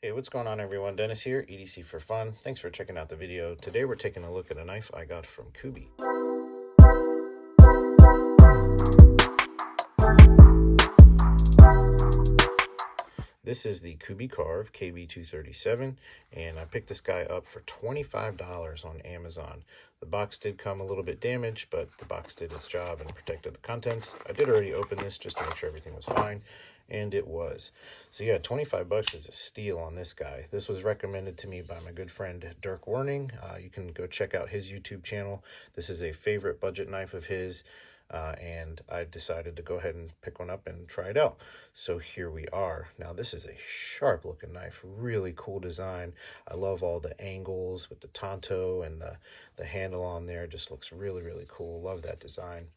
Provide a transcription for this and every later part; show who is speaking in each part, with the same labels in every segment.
Speaker 1: Hey, what's going on everyone? Dennis here, EDC for Fun. Thanks for checking out the video. Today we're taking a look at a knife I got from Kubey. This is the Kubey Carve KB237, and I picked this guy up for $25 on Amazon. The box did come a little bit damaged, but the box did its job and protected the contents. I did already open this just to make sure everything was fine, and it was. So yeah, 25 bucks is a steal on this guy. This was recommended to me by my good friend Dirk. You can go check out his YouTube channel. This is a favorite budget knife of his. And I decided to go ahead and pick one up and try it out. So here we are. Now this is a sharp looking knife, really cool design. I love all the angles with the tanto and the handle on there. Just looks really, really cool. Love that design.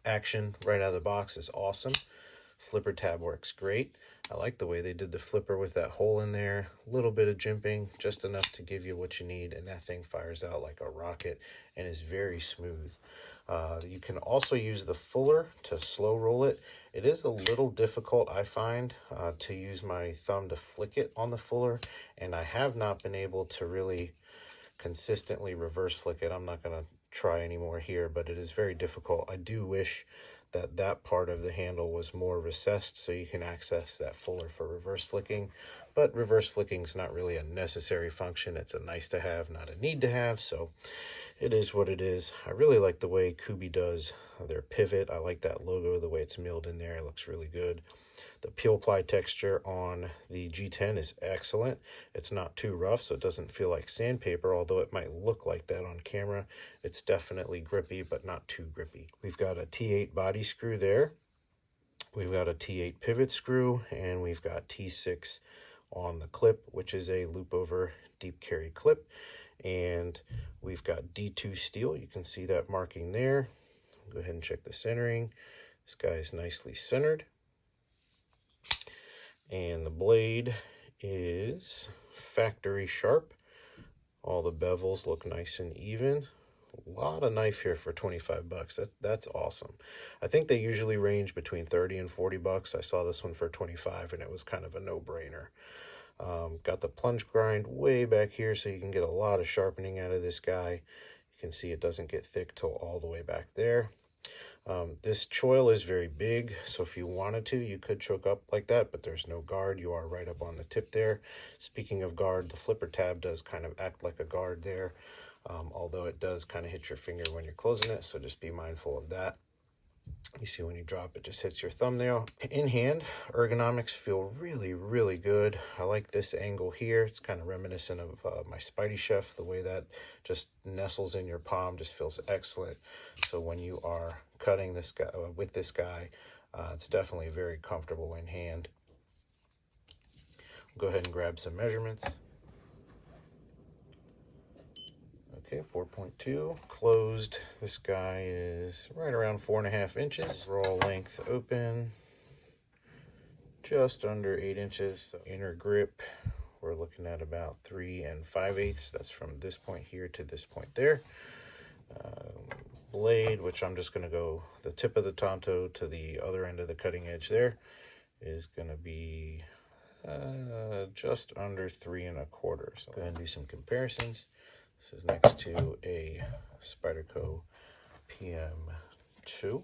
Speaker 1: Action right out of the box is awesome. Flipper tab works great. I like the way they did the flipper with that hole in there. A little bit of jimping, just enough to give you what you need, and that thing fires out like a rocket and is very smooth. You can also use the fuller to slow roll it. It is a little difficult, I find, to use my thumb to flick it on the fuller, and I have not been able to really consistently reverse flick it. I'm not going to try anymore here, but it is very difficult. I do wish that part of the handle was more recessed so you can access that fuller for reverse flicking, but reverse flicking is not really a necessary function. It's a nice to have, not a need to have, so it is what it is. I really like the way Kubey does their pivot. I like that logo, the way it's milled in there. It looks really good. The peel ply texture on the G10 is excellent. It's not too rough, so it doesn't feel like sandpaper, although it might look like that on camera. It's definitely grippy, but not too grippy. We've got a T8 body screw there. We've got a T8 pivot screw, and we've got T6 on the clip, which is a loop over deep carry clip. And we've got D2 steel. You can see that marking there. Go ahead and check the centering. This guy is nicely centered. And the blade is factory sharp. All the bevels look nice and even. A lot of knife here for 25 bucks. That's awesome. I think they usually range between 30 and 40 bucks. I saw this one for 25 and it was kind of a no-brainer. Got the plunge grind way back here so you can get a lot of sharpening out of this guy. You can see it doesn't get thick till all the way back there. This choil is very big, so if you wanted to, you could choke up like that, but there's no guard. You are right up on the tip there. Speaking of guard, the flipper tab does kind of act like a guard there, although it does kind of hit your finger when you're closing it, so just be mindful of that. You see when you drop it, just hits your thumbnail. In hand, ergonomics feel really, really good. I like this angle here. It's kind of reminiscent of my Spidey Chef. The way that just nestles in your palm just feels excellent. So when you are cutting this guy with this guy, it's definitely very comfortable in hand. Go ahead and grab some measurements. Okay, 4.2 closed. This guy is right around 4.5 inches. Raw length open, just under 8 inches. So inner grip, we're looking at about 3 5/8. That's from this point here to this point there. Blade, which I'm just going to go the tip of the tanto to the other end of the cutting edge there, is going to be just under 3 1/4. So go ahead and do some comparisons. This is next to a Spyderco PM2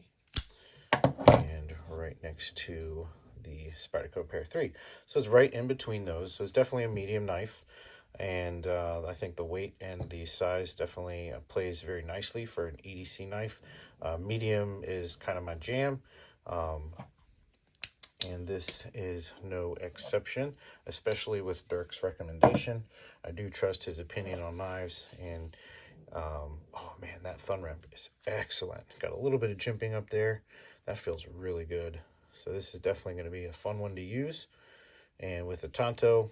Speaker 1: and right next to the Spyderco Pair 3. So it's right in between those. So it's definitely a medium knife, and I think the weight and the size definitely plays very nicely for an EDC knife. Medium is kind of my jam. And this is no exception, especially with Dirk's recommendation. I do trust his opinion on knives, and oh man, that thumb ramp is excellent. Got a little bit of jimping up there. That feels really good. So this is definitely going to be a fun one to use. And with the tanto,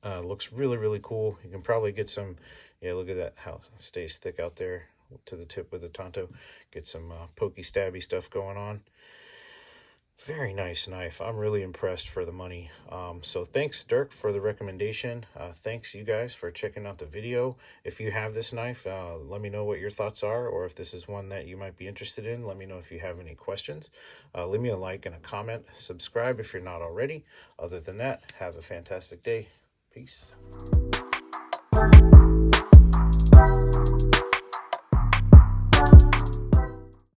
Speaker 1: looks really, really cool. You can probably get some, yeah, look at that, how it stays thick out there to the tip with the tanto. Get some pokey, stabby stuff going on. Very nice knife. I'm really impressed for the money. So thanks, Dirk, for the recommendation. Thanks, you guys, for checking out the video. If you have this knife, let me know what your thoughts are, or if this is one that you might be interested in. Let me know if you have any questions. Leave me a like and a comment. Subscribe if you're not already. Other than that, have a fantastic day. Peace.